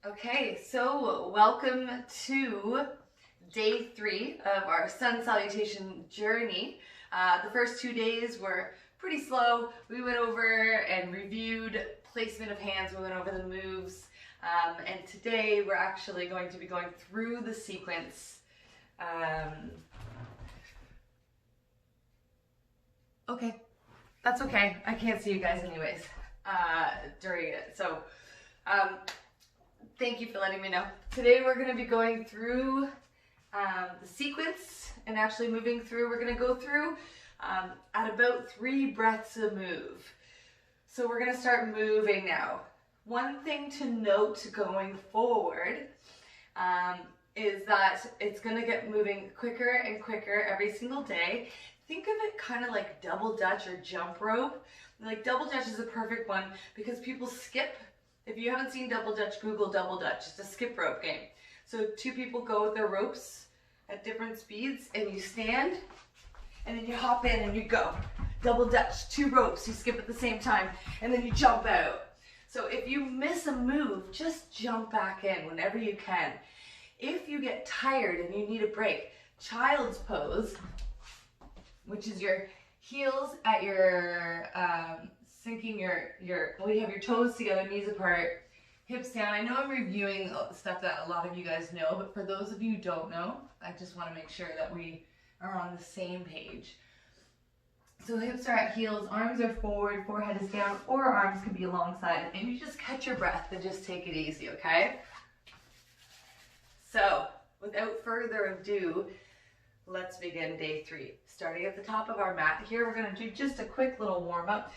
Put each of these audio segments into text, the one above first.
Okay, so welcome to day 3 of our sun salutation journey. The first 2 days were pretty slow. We went over and reviewed placement of hands, we went over the moves, and today we're actually going to be going through the sequence. Okay, that's okay. I can't see you guys anyways during it. Thank you for letting me know. Today we're going to be going through the sequence and actually moving through. We're going to go through at about 3 breaths a move. So we're going to start moving now. One thing to note going forward is that it's going to get moving quicker and quicker every single day. Think of it kind of like double dutch or jump rope. Like double dutch is a perfect one because people skip. If you haven't seen double dutch, Google double dutch. It's a skip rope game. So 2 people go with their ropes at different speeds and you stand and then you hop in and you go. Double dutch, 2 ropes, you skip at the same time and then you jump out. So if you miss a move, just jump back in whenever you can. If you get tired and you need a break, child's pose, which is your heels at your sinking well, you have your toes together, knees apart, hips down. I know I'm reviewing stuff that a lot of you guys know, but for those of you who don't know, I just want to make sure that we are on the same page. So hips are at heels, arms are forward, forehead is down, or arms can be alongside, and you just catch your breath and just take it easy, okay? So, without further ado, let's begin day 3. Starting at the top of our mat here, we're going to do just a quick little warm-up.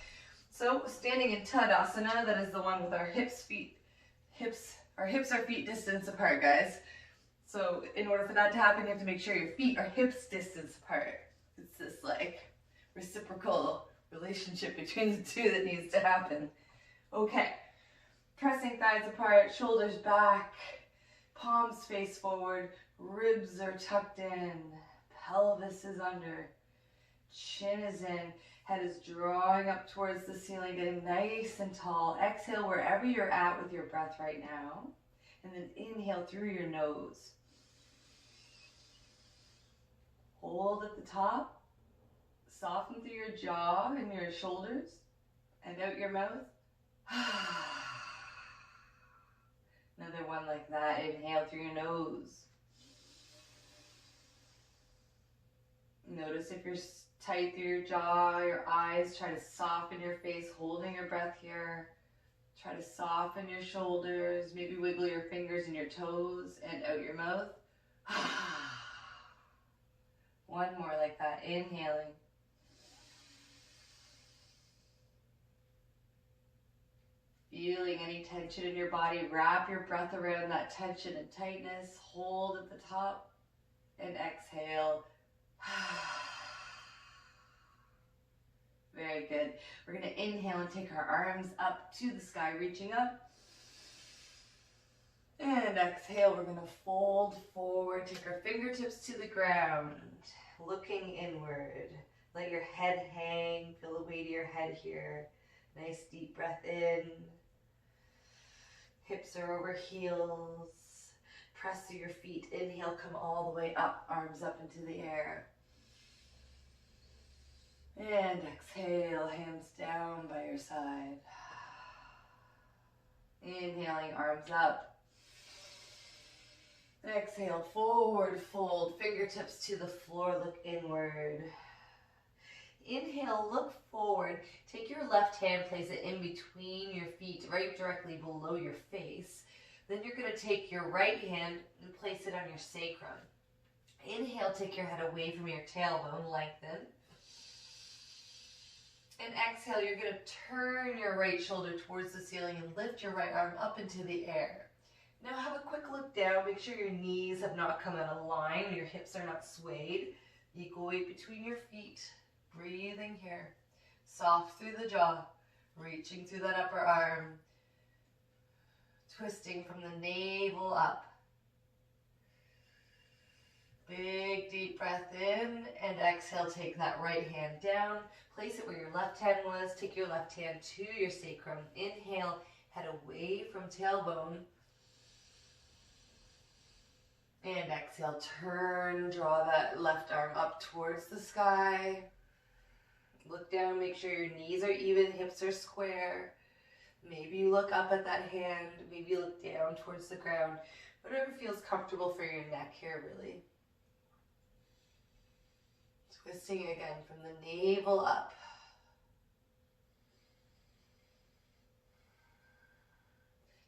So standing in Tadasana, that is the one with our our hips are feet distance apart, guys. So in order for that to happen, you have to make sure your feet are hips distance apart. It's this like reciprocal relationship between the two that needs to happen. Okay, pressing thighs apart, shoulders back, palms face forward, ribs are tucked in, pelvis is under, chin is in, head is drawing up towards the ceiling, getting nice and tall. Exhale wherever you're at with your breath right now. And then inhale through your nose. Hold at the top. Soften through your jaw and your shoulders. And out your mouth. Another one like that. Inhale through your nose. Notice if you're tight through your jaw, your eyes, try to soften your face, holding your breath here. Try to soften your shoulders, maybe wiggle your fingers and your toes and out your mouth. One more like that, inhaling. Feeling any tension in your body, wrap your breath around that tension and tightness, hold at the top and exhale. Very good. We're going to inhale and take our arms up to the sky, reaching up. And exhale, we're going to fold forward, take our fingertips to the ground, looking inward. Let your head hang, feel the weight of your head here. Nice deep breath in. Hips are over heels. Press through your feet. Inhale, come all the way up, arms up into the air. And exhale, hands down by your side. Inhaling, arms up. Exhale, forward fold, fingertips to the floor, look inward. Inhale, look forward. Take your left hand, place it in between your feet, right directly below your face. Then you're going to take your right hand and place it on your sacrum. Inhale, take your head away from your tailbone, lengthen. And exhale, you're going to turn your right shoulder towards the ceiling and lift your right arm up into the air. Now have a quick look down. Make sure your knees have not come out of line, your hips are not swayed. Equal weight between your feet. Breathing here. Soft through the jaw. Reaching through that upper arm. Twisting from the navel up. Big deep breath in and exhale, take that right hand down, place it where your left hand was, take your left hand to your sacrum, inhale, head away from tailbone, And exhale, turn, draw that left arm up towards the sky. Look down, make sure your knees are even, hips are square. Maybe you look up at that hand, maybe you look down towards the ground. Whatever feels comfortable for your neck here, really. Twisting again from the navel up.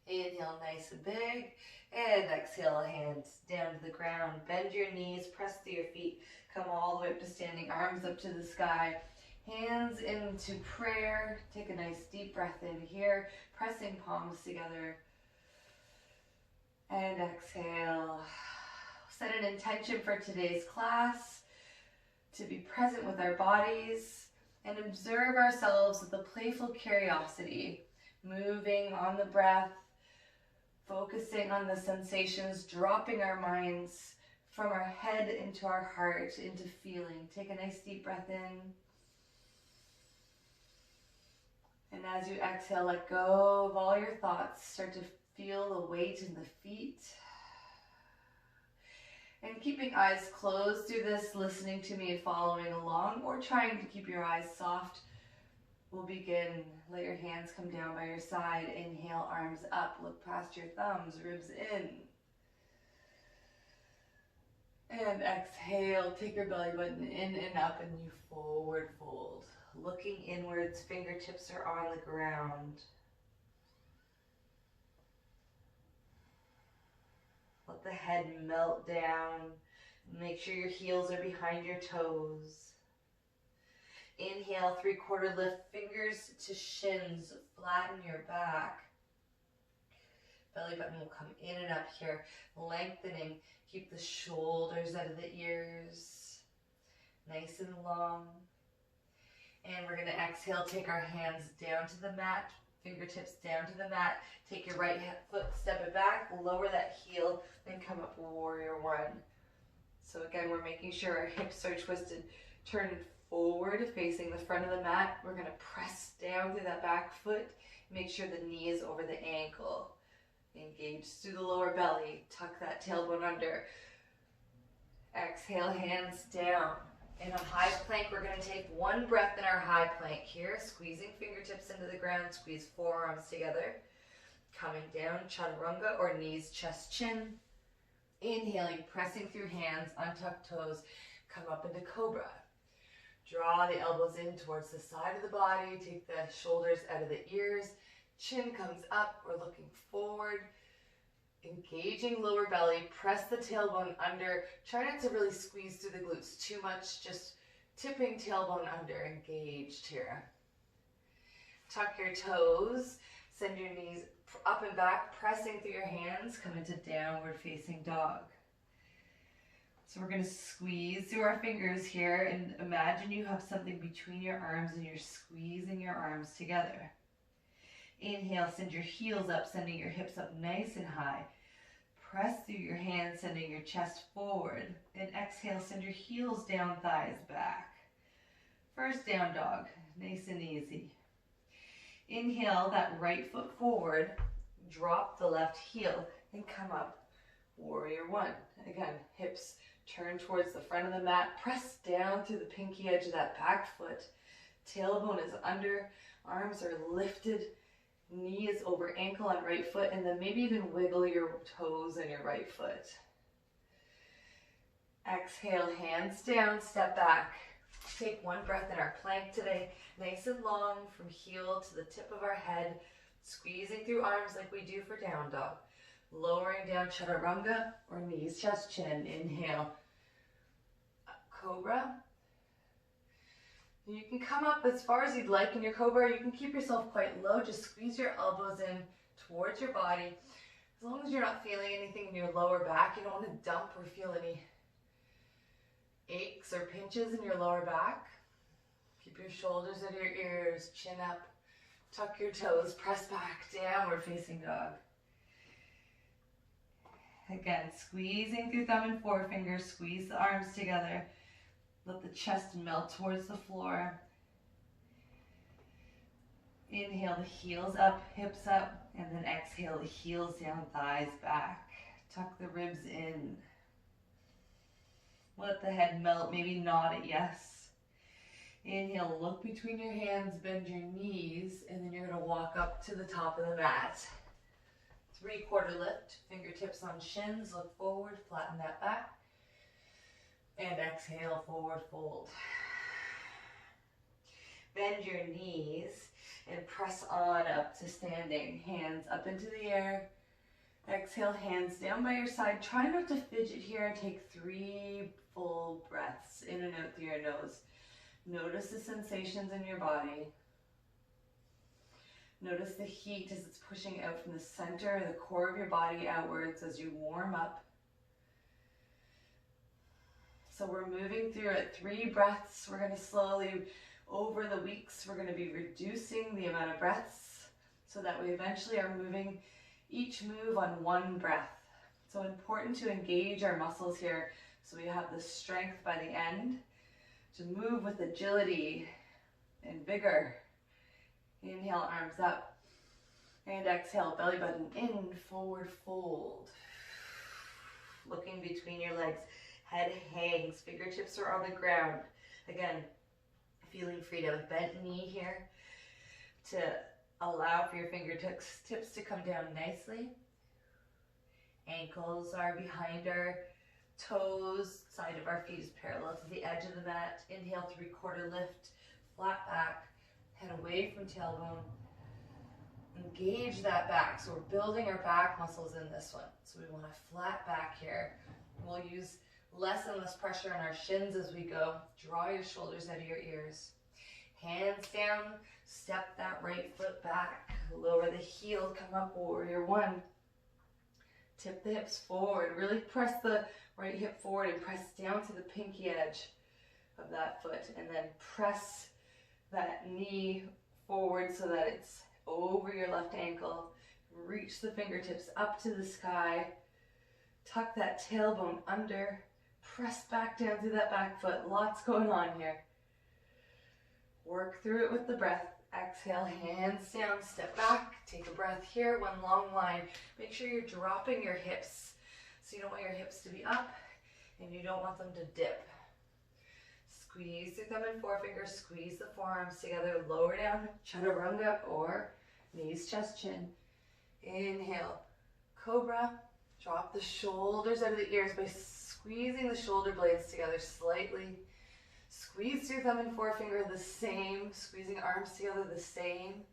Inhale, nice and big. And exhale, hands down to the ground. Bend your knees, press through your feet. Come all the way up to standing, arms up to the sky. Hands into prayer. Take a nice deep breath in here, pressing palms together. And exhale. Set an intention for today's class to be present with our bodies and observe ourselves with a playful curiosity, moving on the breath, focusing on the sensations, dropping our minds from our head into our heart, into feeling. Take a nice deep breath in. And as you exhale, let go of all your thoughts. Start to feel the weight in the feet. And keeping eyes closed, do this listening to me and following along, or trying to keep your eyes soft. We'll begin. Let your hands come down by your side. Inhale, arms up. Look past your thumbs, ribs in. And exhale, take your belly button in and up, and you forward fold. Looking inwards, fingertips are on the ground. Let the head melt down. Make sure your heels are behind your toes. Inhale, 3/4 lift, fingers to shins, flatten your back. Belly button will come in and up here, lengthening. Keep the shoulders out of the ears, nice and long. And we're going to exhale, take our hands down to the mat, fingertips down to the mat. Take your right foot, step it back, lower that heel, then come up warrior one. So again, we're making sure our hips are twisted, turn forward, facing the front of the mat. We're going to press down through that back foot. Make sure the knee is over the ankle. Engage through the lower belly. Tuck that tailbone under. Exhale, hands down. In a high plank, we're going to take one breath in our high plank here, squeezing fingertips into the ground, squeeze forearms together. Coming down, chaturanga, or knees, chest, chin. Inhaling, pressing through hands, untuck toes, come up into cobra. Draw the elbows in towards the side of the body, take the shoulders out of the ears, chin comes up, we're looking forward. Engaging lower belly, press the tailbone under. Try not to really squeeze through the glutes too much, just tipping tailbone under, engaged here. Tuck your toes, send your knees up and back, pressing through your hands, come into downward facing dog. So we're going to squeeze through our fingers here and imagine you have something between your arms and you're squeezing your arms together. Inhale, send your heels up, sending your hips up nice and high. Press through your hands, sending your chest forward. And exhale, send your heels down, thighs back. First down dog, nice and easy. Inhale, that right foot forward, drop the left heel, and come up. Warrior one. Again, hips turn towards the front of the mat. Press down through the pinky edge of that back foot. Tailbone is under, arms are lifted. Knee is over ankle on right foot, and then maybe even wiggle your toes on your right foot. Exhale, hands down, step back. Take one breath in our plank today, nice and long from heel to the tip of our head, squeezing through arms like we do for down dog. Lowering down chaturanga or knees, chest, chin. Inhale, cobra. You can come up as far as you'd like in your cobra. You can keep yourself quite low. Just squeeze your elbows in towards your body. As long as you're not feeling anything in your lower back, you don't want to dump or feel any aches or pinches in your lower back. Keep your shoulders at your ears, chin up, tuck your toes, press back, downward facing dog. Again, squeezing through thumb and forefinger, squeeze the arms together. Let the chest melt towards the floor. Inhale, the heels up, hips up, and then exhale, the heels down, thighs back. Tuck the ribs in. Let the head melt, maybe nod at yes. Inhale, look between your hands, bend your knees, and then you're gonna walk up to the top of the mat. 3/4 lift, fingertips on shins, look forward, flatten that back. And exhale, forward fold. Bend your knees and press on up to standing. Hands up into the air. Exhale, hands down by your side. Try not to fidget here and take 3 full breaths in and out through your nose. Notice the sensations in your body. Notice the heat as it's pushing out from the center, the core of your body outwards as you warm up. So we're moving through it. 3 breaths. We're going to slowly, over the weeks, we're going to be reducing the amount of breaths so that we eventually are moving each move on 1 breath. So important to engage our muscles here so we have the strength by the end to move with agility and vigor. Inhale, arms up. And exhale, belly button in, forward fold. Looking between your legs. Head hangs, fingertips are on the ground. Again, feeling free to have a bent knee here to allow for your fingertips to come down nicely. Ankles are behind our toes, side of our feet is parallel to the edge of the mat. Inhale, 3/4 lift, flat back, head away from tailbone. Engage that back. So we're building our back muscles in this one. So we want a flat back here. We'll use less and less pressure on our shins as we go. Draw your shoulders out of your ears. Hands down, step that right foot back. Lower the heel, come up, warrior 1. Tip the hips forward. Really press the right hip forward and press down to the pinky edge of that foot. And then press that knee forward so that it's over your left ankle. Reach the fingertips up to the sky. Tuck that tailbone under. Press back down through that back foot. Lots going on here. Work through it with the breath. Exhale, hands down, step back. Take a breath here, 1 long line. Make sure you're dropping your hips. So you don't want your hips to be up and you don't want them to dip. Squeeze your thumb and forefinger, squeeze the forearms together, lower down, chaturanga or knees, chest, chin. Inhale, cobra. Drop the shoulders out of the ears by squeezing the shoulder blades together slightly. Squeeze your thumb and forefinger the same. Squeezing arms together the same.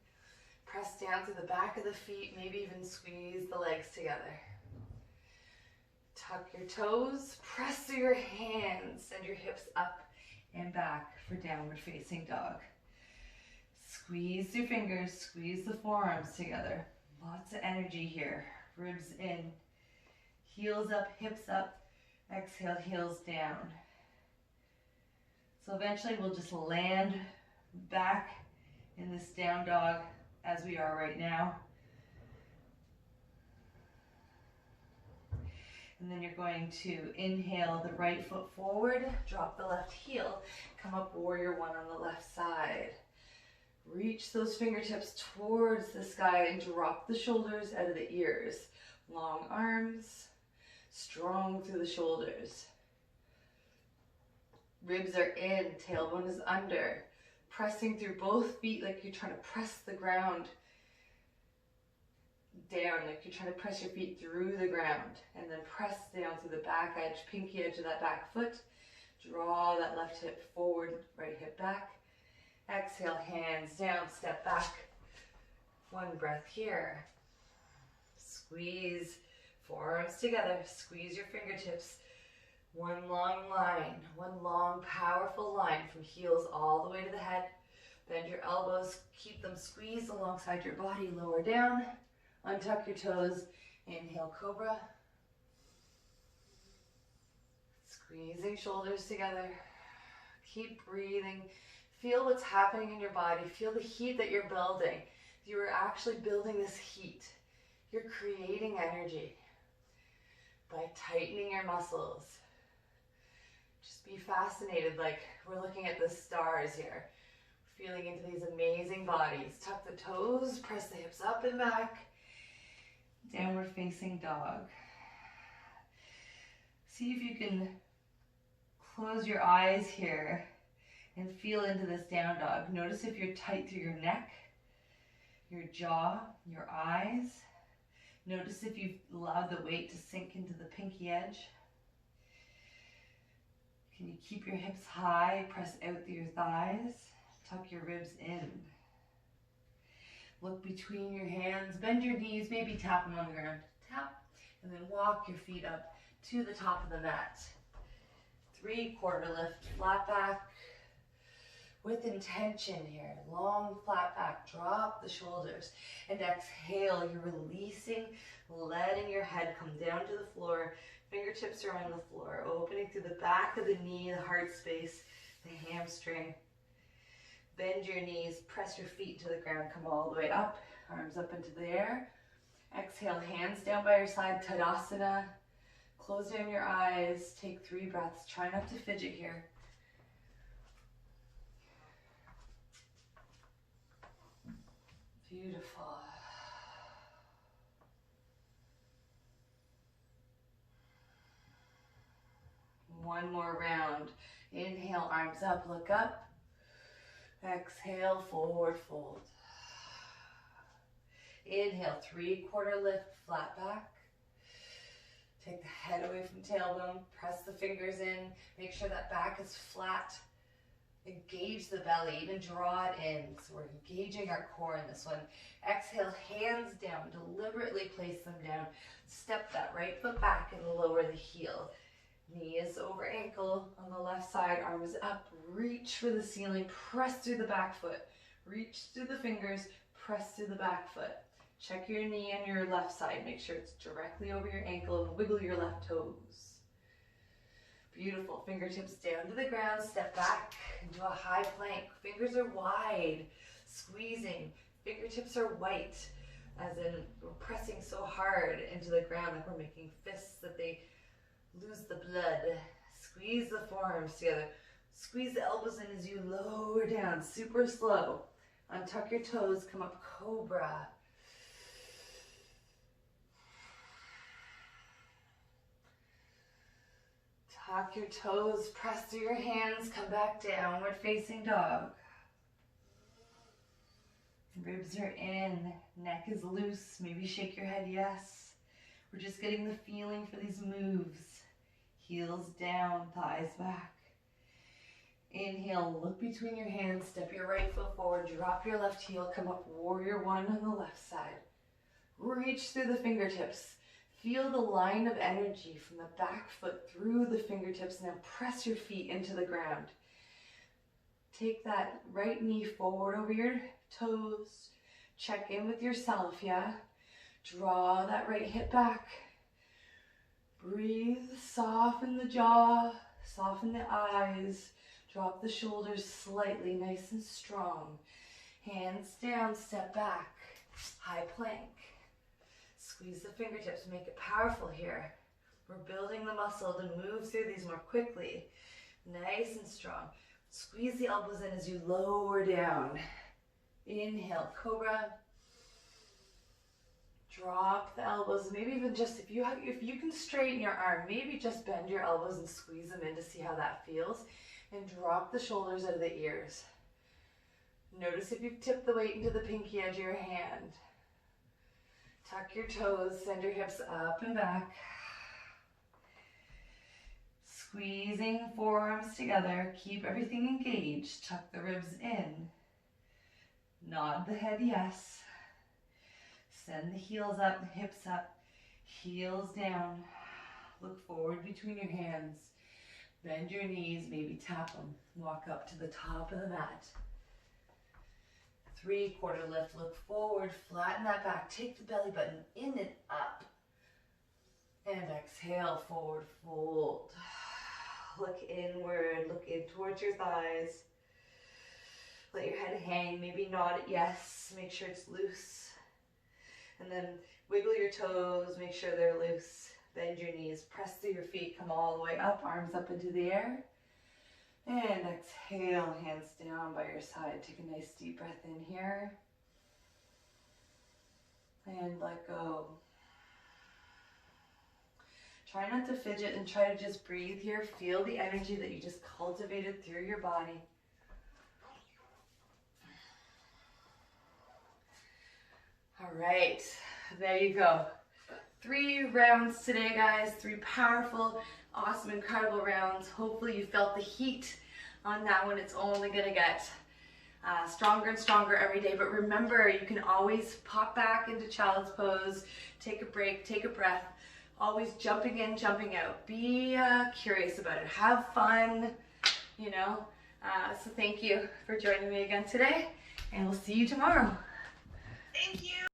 Press down to the back of the feet. Maybe even squeeze the legs together. Tuck your toes. Press through your hands. Send your hips up and back for downward facing dog. Squeeze your fingers. Squeeze the forearms together. Lots of energy here. Ribs in. Heels up, hips up. Exhale, heels down. So eventually we'll just land back in this down dog as we are right now. And then you're going to inhale the right foot forward, drop the left heel, come up warrior 1 on the left side. Reach those fingertips towards the sky and drop the shoulders out of the ears. Long arms, strong through the shoulders. Ribs are in, tailbone is under. Pressing through both feet like you're trying to press the ground down, like you're trying to press your feet through the ground. And then press down to the back edge, pinky edge of that back foot. Draw that left hip forward, right hip back. Exhale, hands down, step back. 1 breath here. Squeeze forearms together, squeeze your fingertips. 1 long line, 1 long powerful line from heels all the way to the head. Bend your elbows, keep them squeezed alongside your body, lower down. Untuck your toes, inhale cobra. Squeezing shoulders together. Keep breathing. Feel what's happening in your body. Feel the heat that you're building. You are actually building this heat. You're creating energy by tightening your muscles. Just be fascinated, like we're looking at the stars here. Feeling into these amazing bodies. Tuck the toes, press the hips up and back. Downward facing dog. See if you can Close your eyes here and feel into this down dog. Notice if you're tight through your neck, your jaw, your eyes. Notice if you've allowed the weight to sink into the pinky edge. Can you keep your hips high, press out through your thighs, tuck your ribs in. Look between your hands, bend your knees, maybe tap them on the ground. Tap, and then walk your feet up to the top of the mat. 3/4 lift, flat back. With intention here, long flat back, drop the shoulders, and exhale, you're releasing, letting your head come down to the floor, fingertips are on the floor, opening through the back of the knee, the heart space, the hamstring. Bend your knees, press your feet to the ground, come all the way up, arms up into the air. Exhale, hands down by your side, Tadasana. Close down your eyes, take 3 breaths, try not to fidget here. Beautiful. One more round. Inhale, arms up, look up. Exhale, forward fold. Inhale, 3/4 lift, flat back. Take the head away from tailbone, press the fingers in, make sure that back is flat. Engage the belly, even draw it in. So we're engaging our core in this one. Exhale, hands down, deliberately place them down. Step that right foot back and lower the heel. Knee is over ankle on the left side, arms up, reach for the ceiling, press through the back foot. Reach through the fingers, press through the back foot. Check your knee on your left side, make sure it's directly over your ankle and wiggle your left toes. Beautiful, fingertips down to the ground, step back into a high plank. Fingers are wide, squeezing, fingertips are white, as in we're pressing so hard into the ground like we're making fists that they lose the blood. Squeeze the forearms together. Squeeze the elbows in as you lower down, super slow. Untuck your toes, come up cobra. Tuck your toes, press through your hands, come back downward facing dog. Ribs are in, neck is loose, maybe shake your head yes. We're just getting the feeling for these moves. Heels down, thighs back. Inhale, look between your hands, step your right foot forward, drop your left heel, come up warrior 1 on the left side. Reach through the fingertips. Feel the line of energy from the back foot through the fingertips. Now press your feet into the ground. Take that right knee forward over your toes. Check in with yourself, yeah? Draw that right hip back. Breathe, soften the jaw, soften the eyes. Drop the shoulders slightly, nice and strong. Hands down, step back, high plank. Squeeze the fingertips, make it powerful here. We're building the muscle to move through these more quickly. Nice and strong. Squeeze the elbows in as you lower down. Inhale, cobra. Drop the elbows, maybe even just, if you can straighten your arm, maybe just bend your elbows and squeeze them in to see how that feels. And drop the shoulders out of the ears. Notice if you've tipped the weight into the pinky edge of your hand. Tuck your toes, send your hips up and back. Squeezing forearms together, keep everything engaged. Tuck the ribs in. Nod the head yes. Send the heels up, the hips up, heels down. Look forward between your hands. Bend your knees, maybe tap them. Walk up to the top of the mat. 3/4 lift, look forward, flatten that back. Take the belly button in and up. And exhale, forward fold. Look inward, look in towards your thighs. Let your head hang, maybe nod it yes, make sure it's loose. And then wiggle your toes, make sure they're loose. Bend your knees, press through your feet, come all the way up, arms up into the air. And exhale, hands down by your side. Take a nice deep breath in here. And let go. Try not to fidget and try to just breathe here. Feel the energy that you just cultivated through your body. All right, there you go. 3 rounds today, guys. 3 powerful, awesome, incredible rounds. Hopefully you felt the heat on that one. It's only gonna get stronger and stronger every day. But remember, you can always pop back into child's pose, take a break, take a breath. Always jumping in, jumping out. Be curious about it. Have fun, you know. So thank you for joining me again today, and we'll see you tomorrow. Thank you.